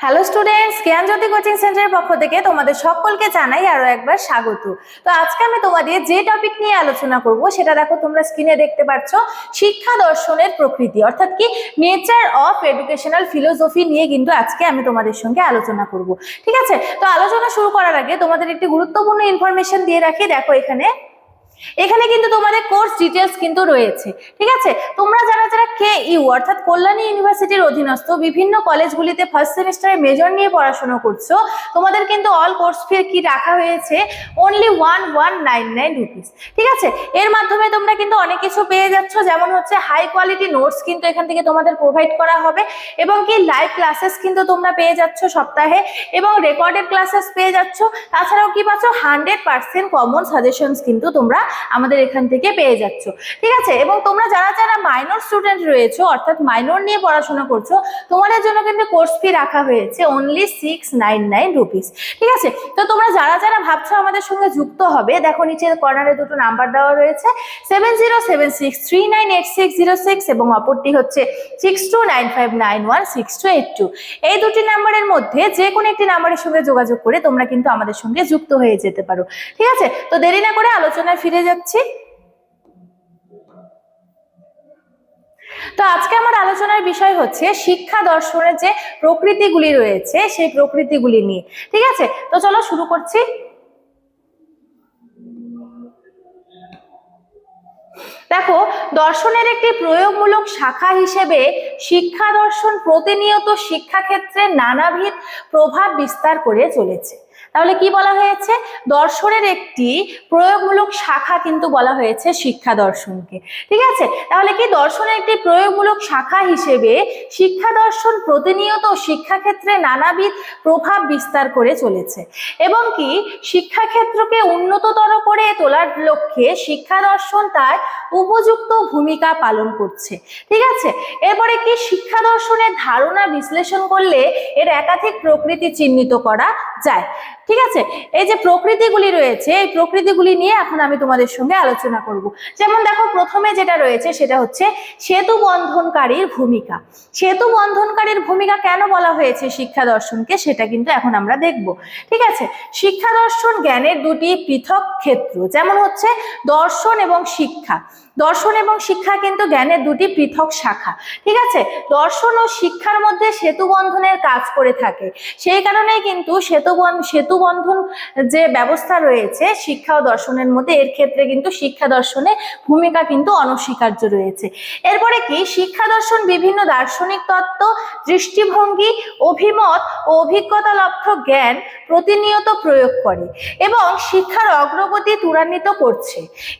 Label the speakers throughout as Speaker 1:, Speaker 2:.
Speaker 1: Hello students, জ্ঞানজ্যোতি coaching সেন্টারের পক্ষ থেকে তোমাদের সকলকে জানাই আরো একবার স্বাগত। তো আজকে আমি তোমাদের যে টপিক নিয়ে আলোচনা করব সেটা দেখো তোমরা স্ক্রিনে দেখতে পাচ্ছ, শিক্ষা দর্শনের প্রকৃতি, অর্থাৎ কি নেচার অফ এডুকেশনাল ফিলোসফি নিয়ে কিন্তু আজকে আমি তোমাদের সঙ্গে আলোচনা করব। ঠিক আছে, তো আলোচনা শুরু করার আগে তোমাদের একটি গুরুত্বপূর্ণ ইনফরমেশন দিয়ে রাখি। দেখো এখানে কিন্তু তোমাদের কোর্স ডিটেলস কিন্তু রয়েছে। ঠিক আছে, তোমরা যারা যারা KU অর্থাৎ কল্যাণী ইউনিভার্সিটির অধীনস্থ বিভিন্ন কলেজগুলিতে ফার্স্ট সেমিস্টারে মেজর নিয়ে পড়াশোনা করছো, তোমাদের কিন্তু অল কোর্স ফি কি রাখা হয়েছে অনলি 1199 রুপিস। ঠিক আছে, এর মাধ্যমে তোমরা কিন্তু অনেক কিছু পেয়ে যাচ্ছ, যেমন হচ্ছে হাই কোয়ালিটি নোটস কিন্তু এখান থেকে তোমাদের প্রোভাইড করা হবে, এবং কি লাইভ ক্লাসেস কিন্তু তোমরা পেয়ে যাচ্ছ সপ্তাহে, এবং রেকর্ডেড ক্লাসেস পেয়ে যাচ্ছ। তাছাড়াও কি পাচ্ছ, 100% কমন সাজেশনস কিন্তু তোমরা আমাদের এখান থেকে পেয়ে যাচ্ছ। ঠিক আছে, এবং তোমরা যারা যারা মাইনর স্টুডেন্ট রয়েছে অর্থাৎ মাইনর নিয়ে পড়াশোনা করছো, তোমাদের জন্য কিন্তু কোর্স ফি রাখা হয়েছে অনলি 699 রুপিস। ঠিক আছে, তো তোমরা যারা যারা ভাবছো আমাদের সঙ্গে যুক্ত হবে, দেখো নিচের কর্নারে দুটো নাম্বার দেওয়া রয়েছে, 7076398606 এবং অপরটি হচ্ছে 6295916282। এই দুটি নাম্বারের মধ্যে যে কোনো একটি নাম্বারের সঙ্গে যোগাযোগ করে তোমরা কিন্তু আমাদের সঙ্গে যুক্ত হয়ে যেতে পারো। ঠিক আছে, তো দেরি না করে আলোচনায় ফিরে যাচ্ছি। তো আজকে আমার আলোচনার বিষয় হচ্ছে শিক্ষা দর্শনের যে প্রকৃতিগুলি রয়েছে সেই প্রকৃতিগুলি নিয়ে। ঠিক আছে, তো চলো শুরু করছি। দেখো, দর্শনের একটি প্রয়োগমূলক শাখা হিসেবে শিক্ষা দর্শন প্রতিনিয়ত শিক্ষাক্ষেত্রে নানাবিধ প্রভাব বিস্তার করে চলেছে। তাহলে কি বলা হয়েছে, দর্শনের একটি প্রয়োগমূলক শাখা কিন্তু বলা হয়েছে শিক্ষা দর্শনকে। ঠিক আছে, তাহলে কি দর্শনের একটি প্রয়োগমূলক শাখা হিসেবে শিক্ষা দর্শন প্রতিনিয়ত শিক্ষাক্ষেত্রে নানাবিধ প্রভাব বিস্তার করে চলেছে, এবং কি শিক্ষাক্ষেত্রকে উন্নততর করে তোলার লক্ষ্যে শিক্ষা দর্শন তার উপযুক্ত ভূমিকা পালন করছে। ঠিক আছে, এরপরে কি শিক্ষা দর্শনের ধারণা বিশ্লেষণ করলে এর একাধিক প্রকৃতি চিহ্নিত করা যায়। ঠিক আছে, এই যে প্রকৃতিগুলি রয়েছে এই প্রকৃতিগুলি নিয়ে এখন আমি তোমাদের সঙ্গে আলোচনা করব। যেমন দেখো, প্রথমে যেটা রয়েছে সেটা হচ্ছে সেতু বন্ধনকারীর ভূমিকা। সেতু বন্ধনকারীর ভূমিকা কেন বলা হয়েছে শিক্ষা দর্শনকে, সেটা কিন্তু এখন আমরা দেখব। ঠিক আছে, শিক্ষা দর্শন জ্ঞানের দুটি পৃথক ক্ষেত্র, যেমন হচ্ছে দর্শন এবং শিক্ষা। দর্শন এবং শিক্ষা কিন্তু জ্ঞানের দুটি পৃথক শাখা। ঠিক আছে, দর্শন ও শিক্ষার মধ্যে সেতু বন্ধনের কাজ করে থাকে, সেই কারণেই কিন্তু সেতু বন্ধন যে ব্যবস্থা রয়েছে শিক্ষা ও দর্শনের মধ্যে, এর ক্ষেত্রে কিন্তু শিক্ষা দর্শনের ভূমিকা কিন্তু অনস্বীকার্য রয়েছে। এরপরে কি শিক্ষা দর্শন বিভিন্ন দার্শনিক তত্ত্ব, দৃষ্টিভঙ্গি, অভিমত ও অভিজ্ঞতালব্ধ জ্ঞান প্রতিনিয়ত প্রয়োগ করে এবং শিক্ষার অগ্রগতি ত্বরান্বিত করছে।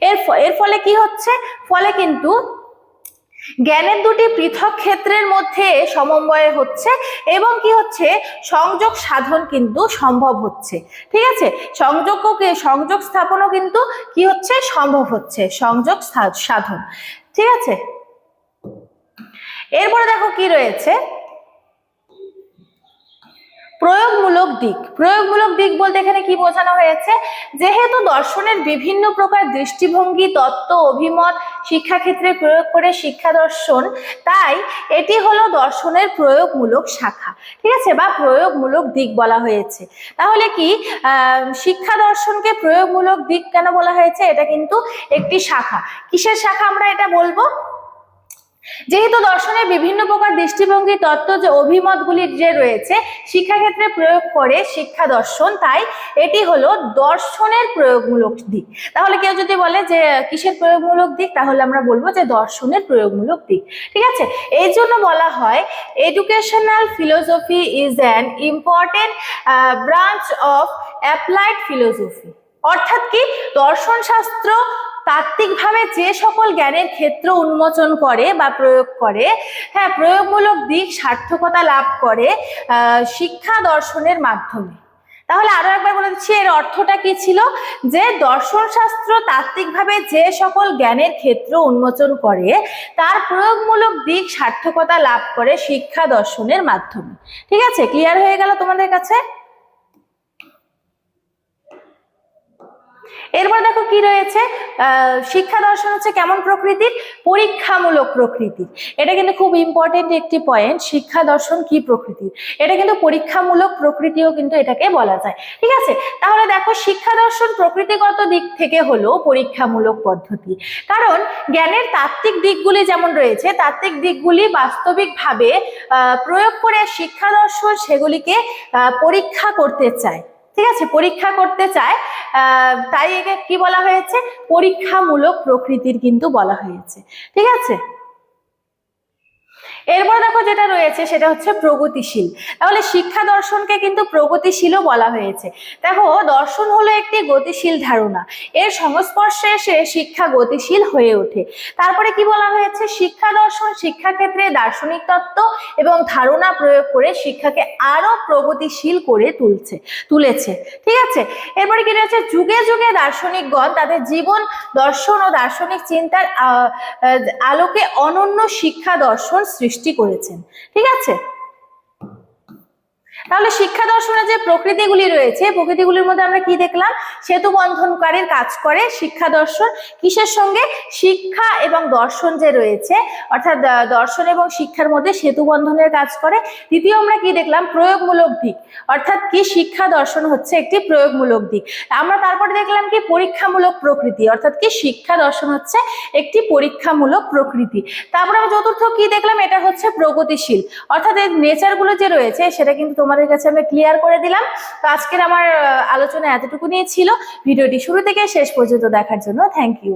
Speaker 1: এর ফলে কি হচ্ছে, ফলে কিন্তু জ্ঞানের দুটি পৃথক ক্ষেত্রের মধ্যে সমন্বয় হচ্ছে এবং কি হচ্ছে, সংযোগ সাধন কিন্তু সম্ভব হচ্ছে। ঠিক আছে, সংযোগ স্থাপনও কিন্তু কি হচ্ছে, সম্ভব হচ্ছে, সংযোগ সাধন। ঠিক আছে, এরপরে দেখো কি রয়েছে, প্রয়োগমূলক দিক। প্রয়োগমূলক দিক বলতে এখানে কি বোঝানো হয়েছে, যেহেতু দর্শনের বিভিন্ন প্রকার দৃষ্টিভঙ্গি, তত্ত্ব, অভিমত শিক্ষাক্ষেত্রে প্রয়োগ করে শিক্ষা দর্শন, তাই এটি হলো দর্শনের প্রয়োগমূলক শাখা। ঠিক আছে, বা প্রয়োগমূলক দিক বলা হয়েছে। তাহলে কি শিক্ষা দর্শনকে প্রয়োগমূলক দিক কেন বলা হয়েছে, এটা কিন্তু একটি শাখা। কিসের শাখা আমরা এটা বলবো, যেহেতু দর্শনের বিভিন্ন প্রকার দৃষ্টিভঙ্গি, তত্ত্ব, যে অভিমতগুলি যে রয়েছে শিক্ষাক্ষেত্রে প্রয়োগ করে শিক্ষা দর্শন, তাই এটি হলো দর্শনের প্রয়োগমূলক দিক। তাহলে কেউ যদি বলে যে কিসের প্রয়োগমূলক দিক, তাহলে আমরা বলবো যে দর্শনের প্রয়োগমূলক দিক। ঠিক আছে, এই জন্য বলা হয় educational philosophy is an important branch of applied philosophy. অর্থাৎ কি দর্শন শাস্ত্র তাত্ত্বিকভাবে যে সকল জ্ঞানের ক্ষেত্র উন্মোচন করে বা প্রয়োগ করে, হ্যাঁ, প্রয়োগমূলক দিক সার্থকতা লাভ করে শিক্ষা দর্শনের মাধ্যমে। তাহলে আরো একবার বলে দিচ্ছি, এর অর্থটা কি ছিল, যে দর্শন শাস্ত্র তাত্ত্বিকভাবে যে সকল জ্ঞানের ক্ষেত্র উন্মোচন করে তার প্রয়োগমূলক দিক সার্থকতা লাভ করে শিক্ষা দর্শনের মাধ্যমে। ঠিক আছে, ক্লিয়ার হয়ে গেল তোমাদের কাছে? এরপর দেখো কি রয়েছে, শিক্ষা দর্শন হচ্ছে কেমন প্রকৃতির? পরীক্ষামূলক প্রকৃতির। এটা কিন্তু খুব ইম্পর্টেন্ট একটি পয়েন্ট, শিক্ষা দর্শন কি প্রকৃতির, এটা কিন্তু পরীক্ষামূলক প্রকৃতিও কিন্তু এটাকে বলা যায়। ঠিক আছে, তাহলে দেখো শিক্ষা দর্শন প্রকৃতিগত দিক থেকে হলো পরীক্ষামূলক পদ্ধতি, কারণ জ্ঞানের তাত্ত্বিক দিকগুলি যেমন রয়েছে, তাত্ত্বিক দিকগুলি বাস্তবিকভাবে প্রয়োগ করে শিক্ষা দর্শন সেগুলিকে পরীক্ষা করতে চায়। ঠিক আছে, পরীক্ষা করতে চায়, তাই একে কি বলা হয়েছে? পরীক্ষামূলক প্রকৃতির কিন্তু বলা হয়েছে। ঠিক আছে, এরপর দেখো যেটা রয়েছে সেটা হচ্ছে প্রগতিশীল। তাহলে শিক্ষা দর্শনকে কিন্তু প্রগতিশীলও বলা হয়েছে। দেখো দর্শন হলো একটি গতিশীল ধারণা, এর সংস্পর্শে এসে শিক্ষা গতিশীল হয়ে ওঠে। তারপরে কি বলা হয়েছে? শিক্ষা দর্শন শিক্ষাক্ষেত্রে দার্শনিক তত্ত্ব এবং ধারণা প্রয়োগ করে শিক্ষাকে আরো প্রগতিশীল করে তুলেছে। ঠিক আছে, এরপরে কি রয়েছে? যুগে যুগে দার্শনিকগণ তাদের জীবন দর্শন ও দার্শনিক চিন্তার আলোকে অনন্য শিক্ষা দর্শন সৃষ্টি করেছেন। ঠিক আছে, তাহলে শিক্ষা দর্শনের যে প্রকৃতিগুলি রয়েছে, প্রকৃতিগুলির মধ্যে আমরা কি দেখলাম? সেতু বন্ধনকারীর কাজ করে শিক্ষা দর্শন। কিসের সঙ্গে? শিক্ষা এবং দর্শন যে রয়েছে, অর্থাৎ দর্শন এবং শিক্ষার মধ্যে সেতু বন্ধনের কাজ করে। দ্বিতীয় আমরা কি দেখলাম? প্রয়োগমূলক দিক, অর্থাৎ কি শিক্ষা দর্শন হচ্ছে একটি প্রয়োগমূলক দিক। আমরা তারপরে দেখলাম কি পরীক্ষামূলক প্রকৃতি, অর্থাৎ কি শিক্ষা দর্শন হচ্ছে একটি পরীক্ষামূলক প্রকৃতি। তারপরে আমরা চতুর্থ কি দেখলাম? এটা হচ্ছে প্রগতিশীল, অর্থাৎ এর নেচারগুলো যে রয়েছে সেটা কিন্তু তোমাদের কাছে আমি ক্লিয়ার করে দিলাম। তো আজকের আমার আলোচনা এতটুকু নিয়ে ছিল। ভিডিওটি শুরু থেকে শেষ পর্যন্ত দেখার জন্য থ্যাংক ইউ।